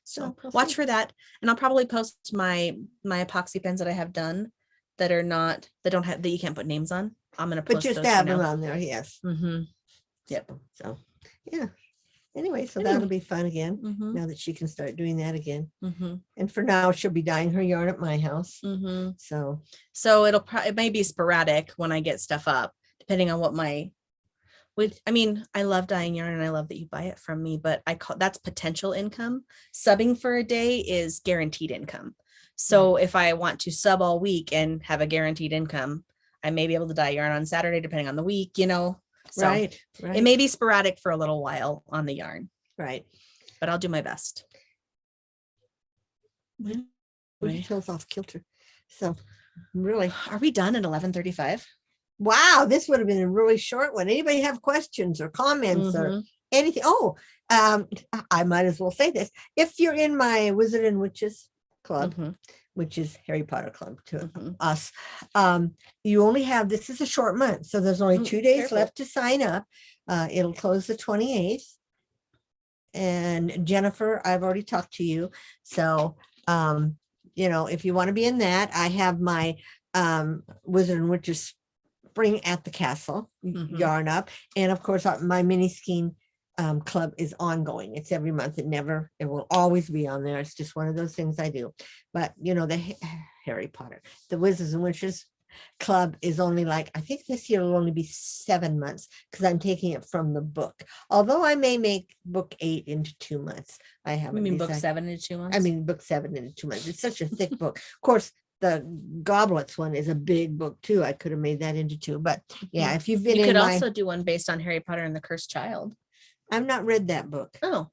So watch for that. And I'll probably post my epoxy pens that I have done that you can't put names on. I'm gonna post but just those have them on there. Yes. Mm-hmm. Yep. So yeah. Anyway, so that'll be fun again. Mm-hmm. Now that she can start doing that again. Mm-hmm. And for now, she'll be dyeing her yarn at my house. Mm-hmm. So it may be sporadic when I get stuff up, depending on what I mean, I love dyeing yarn and I love that you buy it from me, but that's potential income. Subbing for a day is guaranteed income. So if I want to sub all week and have a guaranteed income, I may be able to dye yarn on Saturday, depending on the week, So right. It may be sporadic for a little while on the yarn. Right. But I'll do my best. We tells off kilter. So really. Are we done at 11:35? Wow, this would have been a really short one. Anybody have questions or comments or anything? Oh, I might as well say this. If you're in my Wizard and Witches Club, which is Harry Potter Club to us, you only have, this is a short month, so there's only 2 days left to sign up. It'll close the 28th. And Jennifer, I've already talked to you. So, if you want to be in that, I have my Wizard and Witches Spring at the Castle yarn up, and of course my mini skein club is ongoing. It's every month. It will always be on there. It's just one of those things I do. But the Harry Potter, the Wizards and Witches Club is only like, I think this year will only be 7 months because I'm taking it from the book. Although I may make book 8 into 2 months. I haven't. You mean book 7 into 2 months? I mean book 7 into 2 months. It's such a thick book. Of course, the goblets one is a big book too. I could have made that into two, but yeah, if you've been You in could my, also do one based on Harry Potter and the Cursed Child. I've not read that book. Oh,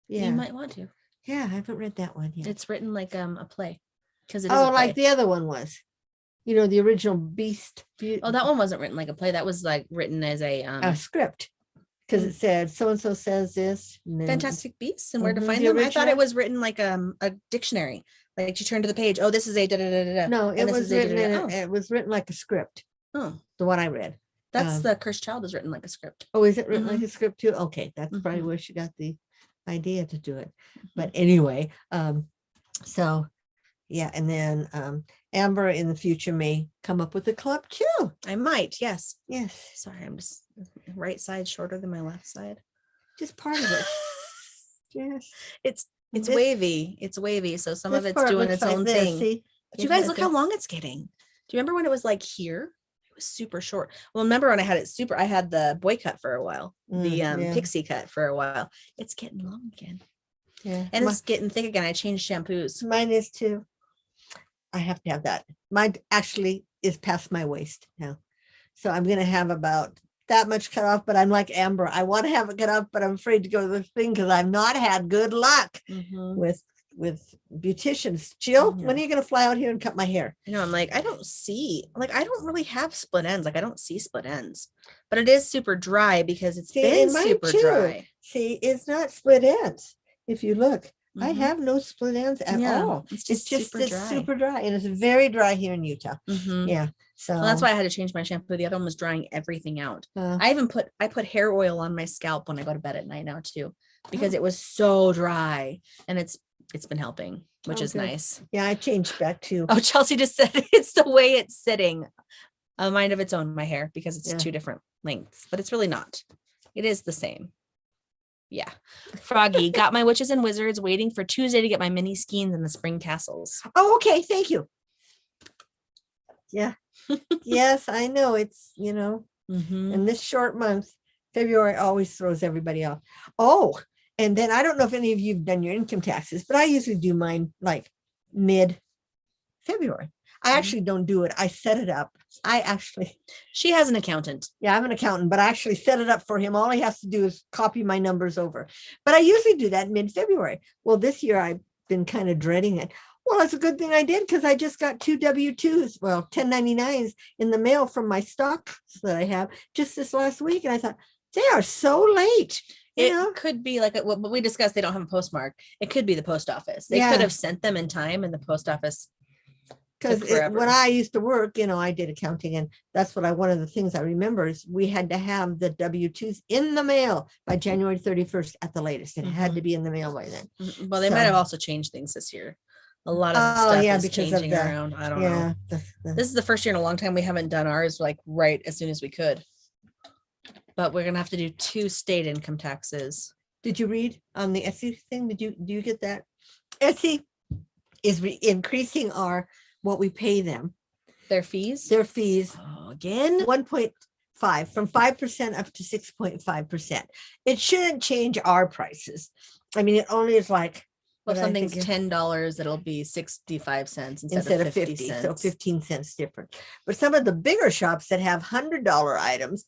Yeah, you might want to. yeah, I haven't read that one yet. It's written like a play because it is a Oh, play. like the other one was, the original Beast. Oh, that one wasn't written like a play. That was like written as a Script, because it said so and so says this. And then, Fantastic Beasts and Where to Mhm, Find the Them. I thought original. it was written like a dictionary. Like you turn to the page. Oh, this is a da da da da da. no, and it this was is a written. da-da-da. It was written like a script. Oh, The one I read. that's Um, the Cursed Child is written like a script. Oh, is it written like a script too? Okay, that's probably Mhm. where she got the idea to do it. But Mm-hmm. anyway, so yeah, and then Amber in the future may come up with a club too. I might. Yes. Yes, Sorry, I'm just right side shorter than my left side. just part of it. Yes, It's This- wavy. It's wavy. So some of this it's part doing looks its like own this, thing. See, But you It guys has look a- how long it's getting. Do you remember when it was like here? It was super short. Well, remember when I had it I had the boy cut for a while, the yeah. pixie cut for a while. It's getting long again. Yeah, And it's getting thick again. I changed shampoos. mine is too. I have to have that. Mine actually is past my waist now, so I'm gonna have about that much cut off. But I'm like Amber. I want to have it cut off, but I'm afraid to go to the thing because I've not had good luck with beauticians. Jill, Yeah. when are you gonna fly out here and cut my hair? You know, I'm like, I don't really have split ends. Like I don't see split ends, but it is super dry because it's See, been in mine super too. dry. See, it's not split ends. If you look, I Mhm. have no split ends at Yeah, all. it's just super it's dry. super dry, and it's very dry here in Utah. Mhm. Yeah, so Well, that's why I had to change my shampoo. The other one was drying everything out. uh, I put hair oil on my scalp when I go to bed at night now too, because it was so dry, and it's been helping, which Oh, is good. nice. yeah, I changed back to Oh, Chelsea just said it's the way it's sitting, a mind of its own, my hair, because it's Yeah. two different lengths, but it's really not. It is the same. Yeah. Froggy got my witches and wizards, waiting for Tuesday to get my mini skeins and the spring tassels. Oh, okay, thank you. Yeah. Yes, I know it's, Mhm. in this short month, February always throws everybody off. Oh, and then I don't know if any of you've done your income taxes, but I usually do mine like mid-February. I actually don't do it. I set it up. She has an accountant. Yeah, I'm an accountant, but I actually set it up for him. All he has to do is copy my numbers over. But I usually do that mid-February. Well, this year I've been kind of dreading it. Well, it's a good thing I did because I just got 2 W-2s, 1099s in the mail from my stocks that I have just this last week. And I thought, they are so late. It could be like what we discussed. They don't have a postmark. It could be the post office. They Yeah. could have sent them in time, and the post office. Because took forever. when I used to work, I did accounting, and that's one of the things I remember is we had to have the W-2s in the mail by January 31st at the latest. It had to be in the mail by then. Well, they might So- have also changed things this year. A lot of Oh, stuff yeah, is because of changing the- around. I don't know. Yeah. This is the first year in a long time we haven't done ours like right as soon as we could. But we're gonna have to do 2 state income taxes. Did you read on the Etsy thing? Do you get that? Etsy is increasing what we pay them, Their fees. their fees, Oh, again. 1.5 from 5% up to 6.5%. It shouldn't change our prices. I mean, it only is like, Well, if what I something's think- $10, it'll be 65 cents instead of 50, so 15 cents different. But some of the bigger shops that have $100 items,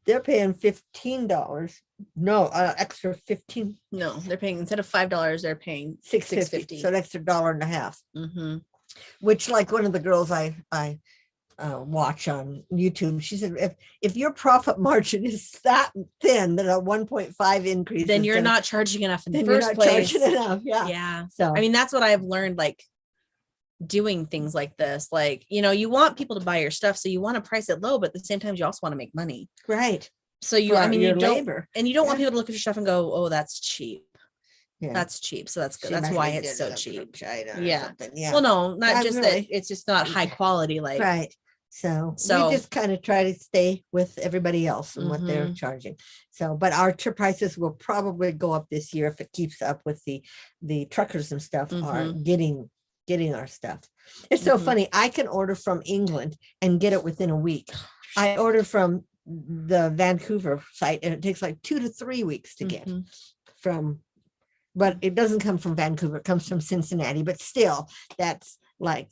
they're paying $15. No, extra 15, No, they're paying instead of $5, they're paying $6.50. So an extra $1.50. Mhm. Which, like one of the girls I watch on YouTube, she said, if your profit margin is that thin that a 1.5 increase, Then is you're gonna- not charging enough in the then you're first not place. charging enough. Yeah. Yeah. So I mean, that's what I've learned, like doing things like this. Like, you want people to buy your stuff, so you want to price it low, but at the same time, you also want to make money. right. So you For your you don't, labor. and you don't want Yeah. people to look at your stuff and go, oh, that's cheap. Yeah. That's cheap. So that's good. She That's might why have it's did so it from cheap. China or Yeah. something. Yeah. Well, no, not Not just really. that. It's just not high quality. Like, Right. So So- we just kind of try to stay with everybody else and what they're Mhm. charging. So, but our prices will probably go up this year if it keeps up with the truckers and stuff are getting our stuff. It's so Mhm. funny. I can order from England and get it within a week. I order from the Vancouver site and it takes like 2 to 3 weeks to get Mhm. from, but it doesn't come from Vancouver. It comes from Cincinnati, but still that's like,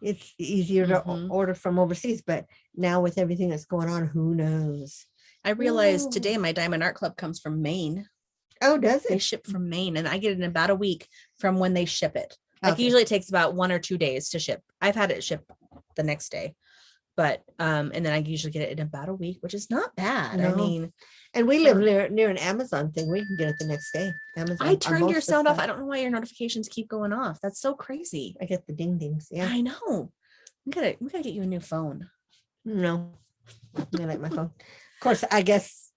it's easier to Mhm. order from overseas, but now with everything that's going on, who knows? I realized Oh, today my Diamond Art Club comes from Maine. oh, does They it? ship from Maine, and I get it in about a week from when they ship it. Like Okay. usually it takes about 1 or 2 days to ship. I've had it shipped the next day, but and then I usually get it in about a week, which is not bad. I No. mean, And we live for- near an Amazon thing. We can get it the next day. Amazon. I on turned your most of the sound off. stuff. I don't know why your notifications keep going off. That's so crazy. I get the ding dings. Yeah. I know. We gotta get you a new phone. No, I like my phone. Of course, I guess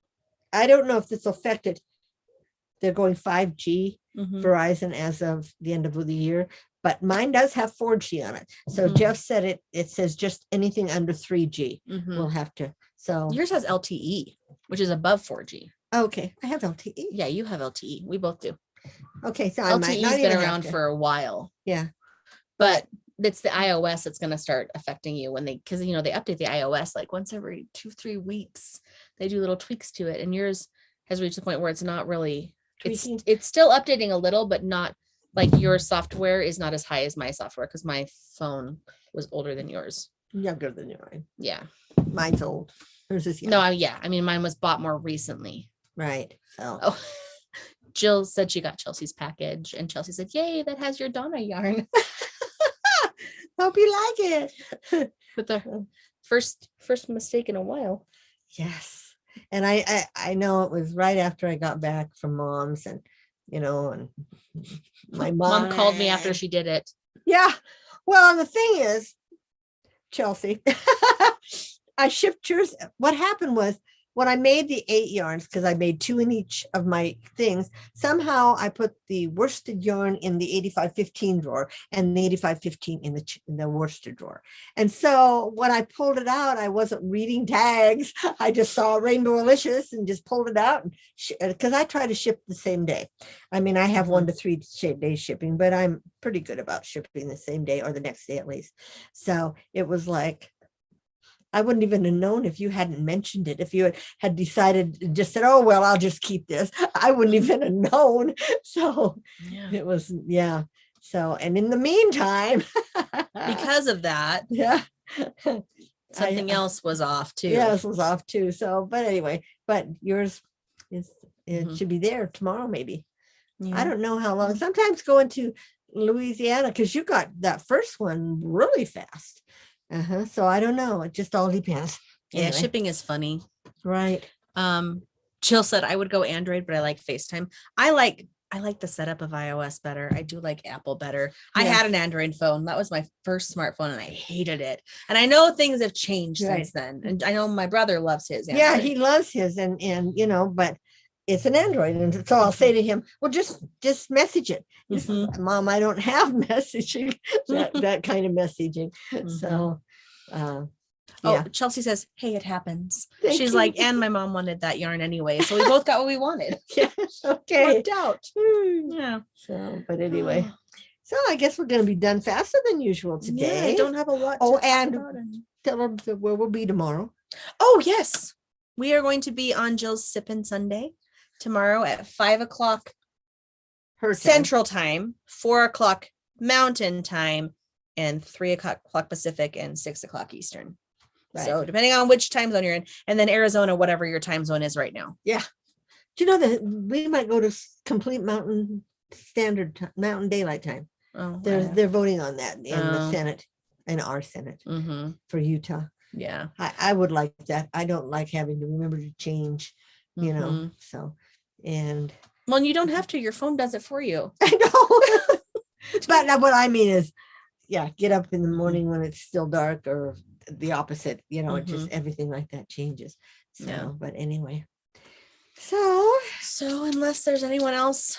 I don't know if this affected. They're going 5G Mhm. Verizon as of the end of the year, but mine does have 4G on it. So Mhm. Jeff said it says just anything under 3G Mhm. will have to. So Yours has LTE, which is above 4G. okay, I have LTE. Yeah, you have LTE. We both do. Okay, so I might LTE's not been even have around to. for a while, Yeah, but it's the iOS that's going to start affecting you when because they update the iOS like once every 2-3 weeks. They do little tweaks to it, and yours has reached the point where it's not really. tweaking. It's still updating a little, but not like your software is not as high as my software because my phone was older than yours. Younger than yours. Yeah, Mine's old. Hers is young. no, yeah. I mean, mine was bought more recently. Right. So Oh, Jill said she got Chelsea's package, and Chelsea said, "Yay, that has your Donna yarn." hope you like it. With the first mistake in a while. Yes. And I know it was right after I got back from mom's and and my Mom called me after she did it. Yeah. Well, and the thing is, Chelsea, I shipped yours. What happened was when I made the 8 yarns, because I made 2 in each of my things, somehow I put the worsted yarn in the 8515 drawer and the 8515 in the worsted drawer. And so when I pulled it out, I wasn't reading tags. I just saw Rainbow Alicious and just pulled it out because I try to ship the same day. I mean, I have 1 to 3 days shipping, but I'm pretty good about shipping the same day or the next day at least. So it was like, I wouldn't even have known if you hadn't mentioned it. If you had decided, just said, oh, well, I'll just keep this. I wouldn't even have known. So it was, yeah. So, and in the meantime, because of that, yeah, something else was off too. Yeah, this was off too. So, but anyway, but yours is, it should be there tomorrow, maybe. Yeah. I don't know how long. Sometimes going to Louisiana, because you got that first one really fast. So I don't know. It just all depends. Yeah, anyway. Shipping is funny. Right. Jill said I would go Android, but I like FaceTime. I like the setup of iOS better. I do like Apple better. Yeah. I had an Android phone. That was my first smartphone and I hated it. And I know things have changed since then. And I know my brother loves his Android. Yeah, he loves his and but it's an Android. And so I'll say to him, well, just message it. Mom, I don't have messaging, that kind of messaging. So, yeah. Oh, Chelsea says, hey, it happens. She's like, and my mom wanted that yarn anyway. So we both got what we wanted. Yes. Okay. Worked out. Yeah. So, but anyway, so I guess we're going to be done faster than usual today. Yeah, I don't have a lot. And tell them where we'll be tomorrow. Oh, yes. We are going to be on Jill's Sippin' Sunday tomorrow at 5:00 her Central Time, 4:00 Mountain Time, and 3:00 Pacific and 6:00 Eastern. Right. So depending on which time zone you're in, and then Arizona, whatever your time zone is right now. Yeah. Do you know that we might go to complete Mountain Standard Time, Mountain Daylight Time? Oh, they're voting on that in the Senate, in our Senate for Utah. Yeah. I would like that. I don't like having to remember to change, so, and. Well, you don't have to, your phone does it for you. I know. But what I mean is, yeah, get up in the morning when it's still dark or the opposite, it just everything like that changes. So, yeah. But anyway, so unless there's anyone else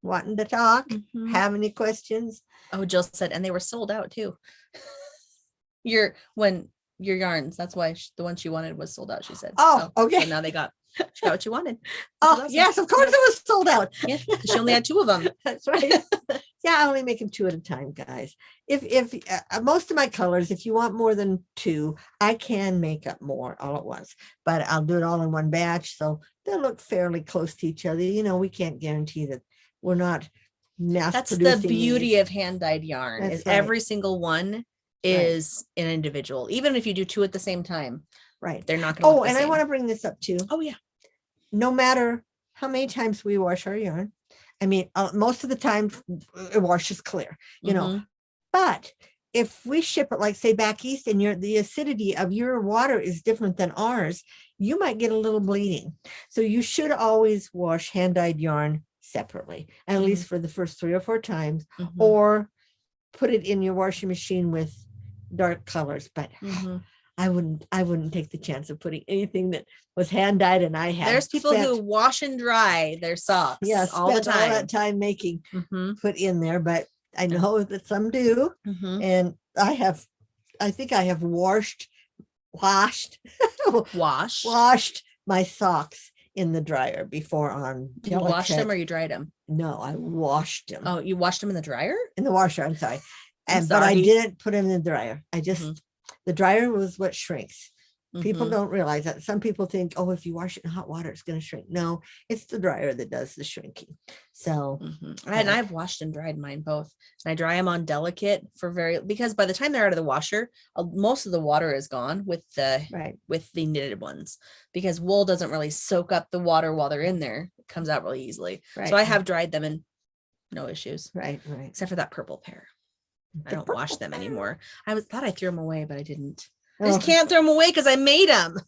wanting to talk, have any questions? Oh, Jill said, and they were sold out too. Your yarns, that's why the one she wanted was sold out, she said. Oh, okay. So now she got what you wanted. Oh, awesome. Yes, of course it was sold out. Yeah, she only had 2 of them. That's right. Yeah, I only make them 2 at a time, guys. If most of my colors, if you want more than 2, I can make up more all at once, but I'll do it all in one batch, so they'll look fairly close to each other. We can't guarantee that we're not mass producing. That's the beauty of hand dyed yarn. Is right. Every single one is an individual. Even if you do two at the same time, Right. they're not going to Oh, look the and I same. want to bring this up too. Oh, yeah. No matter how many times we wash our yarn, I mean, most of the time it washes clear, you know, Mhm. but if we ship it, like say back east, and the acidity of your water is different than ours, you might get a little bleeding. So you should always wash hand-dyed yarn separately, at Mhm. least for the first 3 or 4 times, Mhm. or put it in your washing machine with dark colors. But Mhm. I wouldn't take the chance of putting anything that was hand dyed, and I have There's people who wash and dry their socks all the spent all that time. time making Mhm. put in there, but I know that some do. Mhm. And I think I have washed Wash. my socks in the dryer before on You washed them or delicate. you dried them? No, I washed them Oh, you washed them in the dryer? in the washer. I'm sorry. I'm But I sorry. didn't put them in the dryer. I just, Mhm. the dryer was what shrinks. People Mhm. don't realize that. Some people think, oh, if you wash it in hot water, it's going to shrink. No, it's the dryer that does the shrinking. So, Mhm. And I've washed and dried mine both. And I dry them on delicate because by the time they're out of the washer, most of the water is gone with right. the knitted ones, because wool doesn't really soak up the water while they're in there. It comes out really easily. Right. So I have dried them and no issues. Right. Except for that purple pair. I The don't wash purple them pair. anymore. Thought I threw them away, but I didn't. I Oh, just can't throw them away because I made them.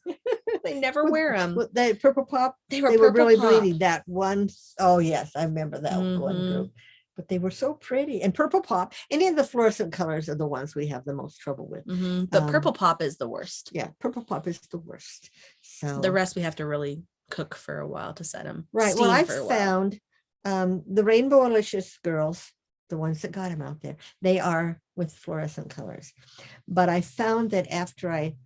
They never wear them. with that purple pop, They were they were purple really pop. bleeding. That one, oh yes, I remember that one Mhm. group. But they were so pretty. And purple pop, any of the fluorescent colors are the ones we have the most trouble with. Mhm. But purple pop is the worst. Yeah, purple pop is the worst. So the rest we have to really cook for a while to set them. right. Steam Well, I for a while. found the Rainbow Alicious girls, the ones that got them out there, they are with fluorescent colors. But I found that after I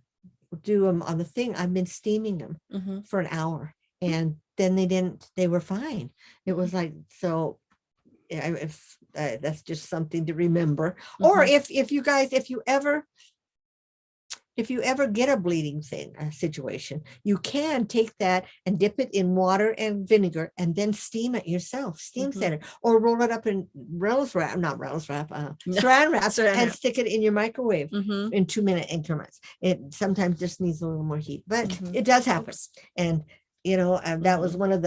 do them on the thing, I've been steaming them Mhm. for an hour, and then they were fine. It was like, so if that's just something to remember. Or Mhm. if you ever get a bleeding situation, you can take that and dip it in water and vinegar and then steam it yourself, steam set it, or roll it up in saran wrap, and stick it in your microwave Mhm. in 2-minute increments. It sometimes just needs a little more heat, but Mhm. it does happen. And that was Mhm. one of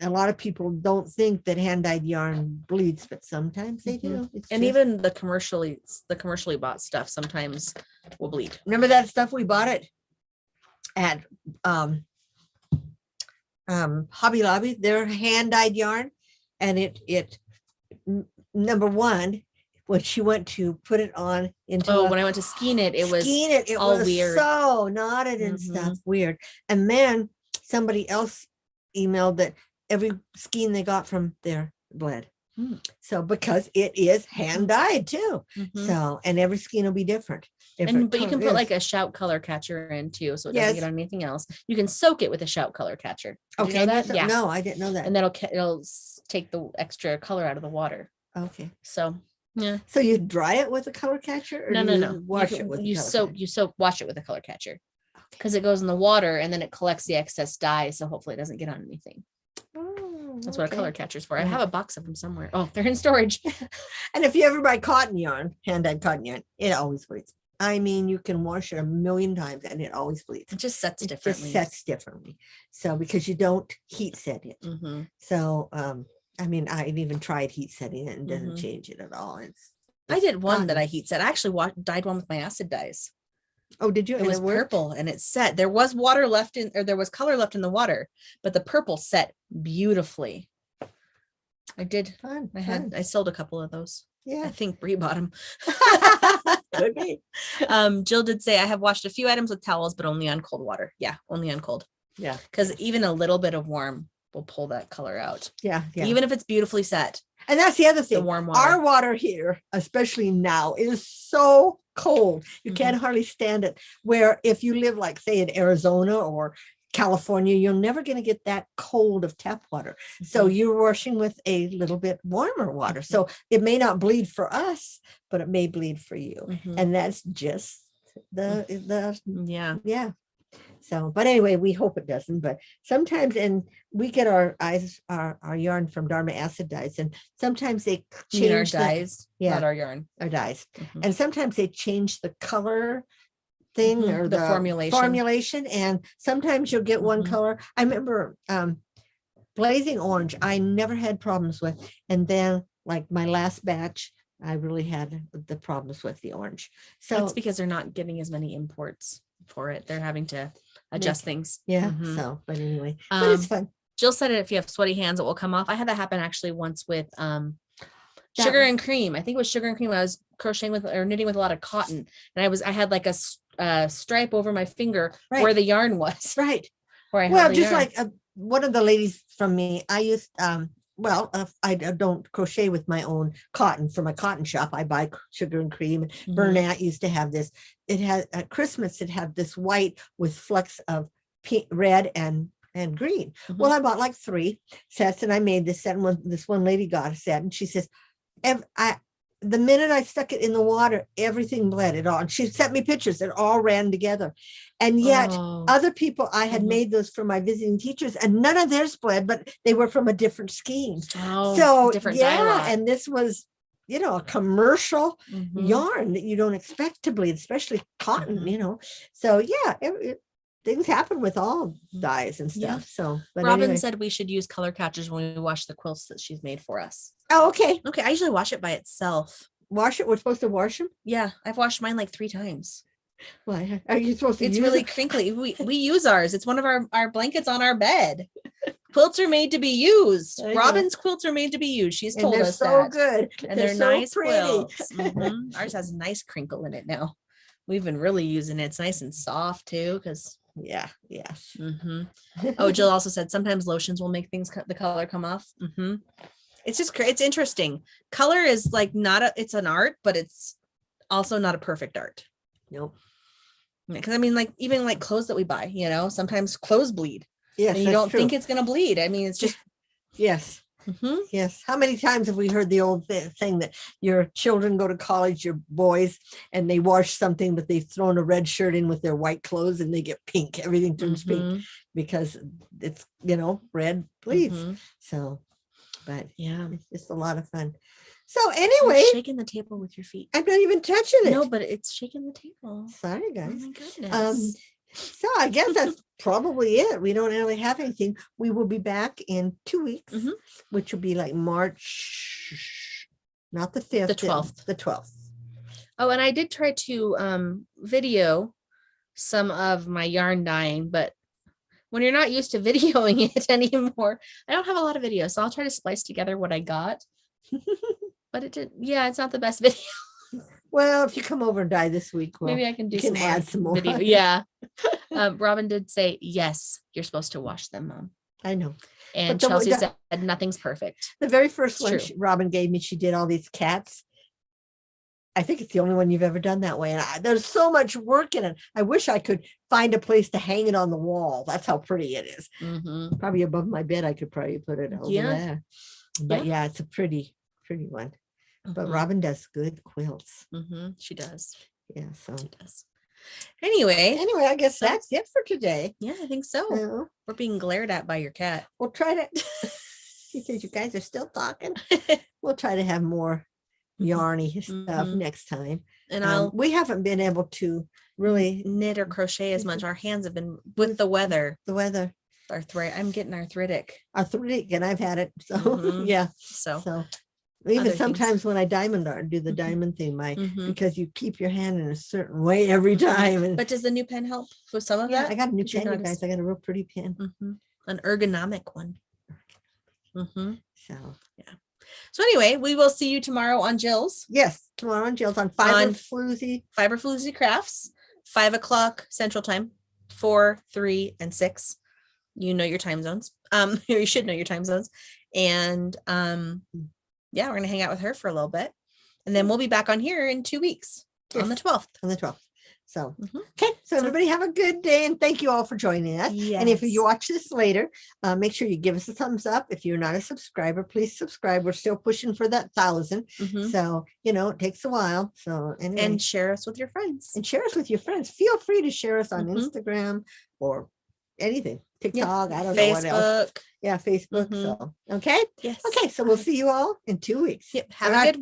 a lot of people don't think that hand-dyed yarn bleeds, but sometimes they do. And even the commercially bought stuff sometimes will bleed. Remember that stuff we bought it at Hobby Lobby? Their hand-dyed yarn, and it number one, when she went to put it on into when I went to skein it, it was all was weird, so knotted and stuff, weird. And then somebody else emailed that every skein they got from there bled. So because it is hand dyed too. So, and every skein will be different. But you can put like a shout color catcher in too, so it doesn't get on anything else. You can soak it with a shout color catcher. Did you know that? Yeah. No, I didn't know that. And it'll take the extra color out of the water. Okay. So yeah. So you dry it with a color catcher, or no. Wash it with wash it with a color catcher, because it goes in the water and then it collects the excess dye, so hopefully it doesn't get on anything. That's what a color catcher is for. I have a box of them somewhere. Oh, they're in storage. And if you ever buy cotton yarn, hand-dyed cotton yarn, it always bleeds. I mean, you can wash it a million times and it always bleeds. It just sets differently. So because you don't heat set it. So I mean, I've even tried heat setting it and it doesn't change it at all. I did one that I heat set. I actually dyed one with my acid dyes. Oh, did you? It was purple and it set. There was color left in the water, but the purple set beautifully. I did. Fun. I sold a couple of those. Yeah. I think Bree bought them. Could be. Jill did say, I have washed a few items with towels, but only on cold water. Yeah, only on cold. Yeah. Because even a little bit of warm will pull that color out. Yeah. Even if it's beautifully set. And that's the other thing. The warm water. Our water here, especially now, is so cold. You can't hardly stand it. Where if you live, like, say, in Arizona or California, you're never going to get that cold of tap water. So you're washing with a little bit warmer water. So it may not bleed for us, but it may bleed for you. And that's just yeah. So, but anyway, we hope it doesn't. But sometimes, and we get our yarn from Dharma acid dyes, and sometimes they You mean our change dyes, yeah. not our yarn. our dyes, Mhm. and sometimes they change the color thing Mhm, or the the formulation. and sometimes you'll get one Mhm. color. I remember blazing orange I never had problems with, and then like my last batch I really had the problems with the orange. So That's because they're not getting as many imports for it. They're having to adjust things. yeah. Mhm. So but anyway, but it's fun. Jill said if you have sweaty hands, it will come off. I had that happen actually once with That sugar was- and cream. I think it was sugar and cream. I was crocheting with or knitting with a lot of cotton, and I had like a stripe over my finger where Right. the yarn was. right Where I held well the just yarn. like one of the ladies from me, I used I don't crochet with my own cotton from a cotton shop. I buy sugar and cream. Mhm. Bernat used to have this. It had at Christmas, it had this white with flecks of pink, red and green. Mhm. Well, I bought like 3 sets and I made this set. And this one lady got a set and she says, the minute I stuck it in the water, everything bled it all. And she sent me pictures. It all ran together. And yet Oh. other people, I had Mhm. made those for my visiting teachers and none of theirs bled, but they were from a different scheme. Oh, So different dye yeah, lot. and this was, a commercial Mhm. yarn that you don't expect to bleed, especially cotton, Mhm. So yeah, things happen with all dyes and stuff. Yeah. So, but Robin anyway. said we should use color catchers when we wash the quilts that she's made for us. Oh, okay. Okay, I usually wash it by itself. Wash it. We're supposed to wash them. Yeah, I've washed mine like 3 times. Why are you supposed to? It's use really it? crinkly. We use ours. It's one of our blankets on our bed. Quilts are made to be used. I know. Robin's quilts are made to be used. She's And told they're us so that. good. And they're so nice pretty. quilts. Mhm. Ours has a nice crinkle in it now. We've been really using it. It's nice and soft too, because Yeah. Yes. Oh, Jill also said sometimes lotions will make things the color come off. It's just it's interesting. Color is like it's an art, but it's also not a perfect art. Nope. Because I mean, like even like clothes that we buy, sometimes clothes bleed. Yes, and you don't think it's gonna bleed. I mean, it's just yes. Yes. How many times have we heard the old thing that your children go to college, your boys, and they wash something, but they've thrown a red shirt in with their white clothes and they get pink. Everything turns pink because it's, red bleeds. So, but yeah, it's just a lot of fun. So anyway, you're shaking the table with your feet. I'm not even touching it. No, but it's shaking the table. Sorry, guys. Oh my goodness. So I guess that's probably it. We don't really have anything. We will be back in 2 weeks, which will be like March, not the 5th, the 12th. The 12th. Oh, and I did try to video some of my yarn dyeing, but when you're not used to videoing it anymore, I don't have a lot of videos. So I'll try to splice together what I got. But it's not the best video. Well, if you come over and dye this week, maybe I can add some more video. Yeah. Robin did say, yes, you're supposed to wash them, Mom. I know. And Chelsea said nothing's perfect. The very first one Robin gave me, she did all these cats. I think it's the only one you've ever done that way. And there's so much work in it. I wish I could find a place to hang it on the wall. That's how pretty it is. Probably above my bed, I could probably put it over there. But yeah, it's a pretty one. But Robin does good quilts. She does. Yeah, so she does. Anyway, I guess that's it for today. Yeah, I think so. We're being glared at by your cat. We'll try to. She says you guys are still talking. We'll try to have more yarny stuff next time. And we haven't been able to really knit or crochet as much. Our hands have been with the weather. I'm getting arthritic, and I've had it. So yeah. So even sometimes when I diamond art, do the diamond thing, because you keep your hand in a certain way every time. But does the new pen help with some of that? I got a new pen, you guys. I got a real pretty pen. An ergonomic one. So yeah. So anyway, we will see you tomorrow on Jill's. Yes, tomorrow on Jill's on Fiber Floozy Crafts, 5:00 Central Time, 4, 3, and 6. You know your time zones. You should know your time zones. And yeah, we're gonna hang out with her for a little bit, and then we'll be back on here in 2 weeks on the 12th. So, Mhm. okay. So everybody have a good day, and thank you all for joining us. And if you Yes. watch this later, make sure you give us a thumbs up. If you're not a subscriber, please subscribe. We're still pushing for that 1,000. Mhm. So, it takes a while. So anyway, And share us with your friends. and share us with your friends. Feel free to share us on Mhm. Instagram or anything. Yeah. TikTok, I don't know what else. Facebook. Yeah, Facebook. Mhm. So, okay. Yes. Okay, so we'll see you all in 2 weeks. Yep. Have All a right. good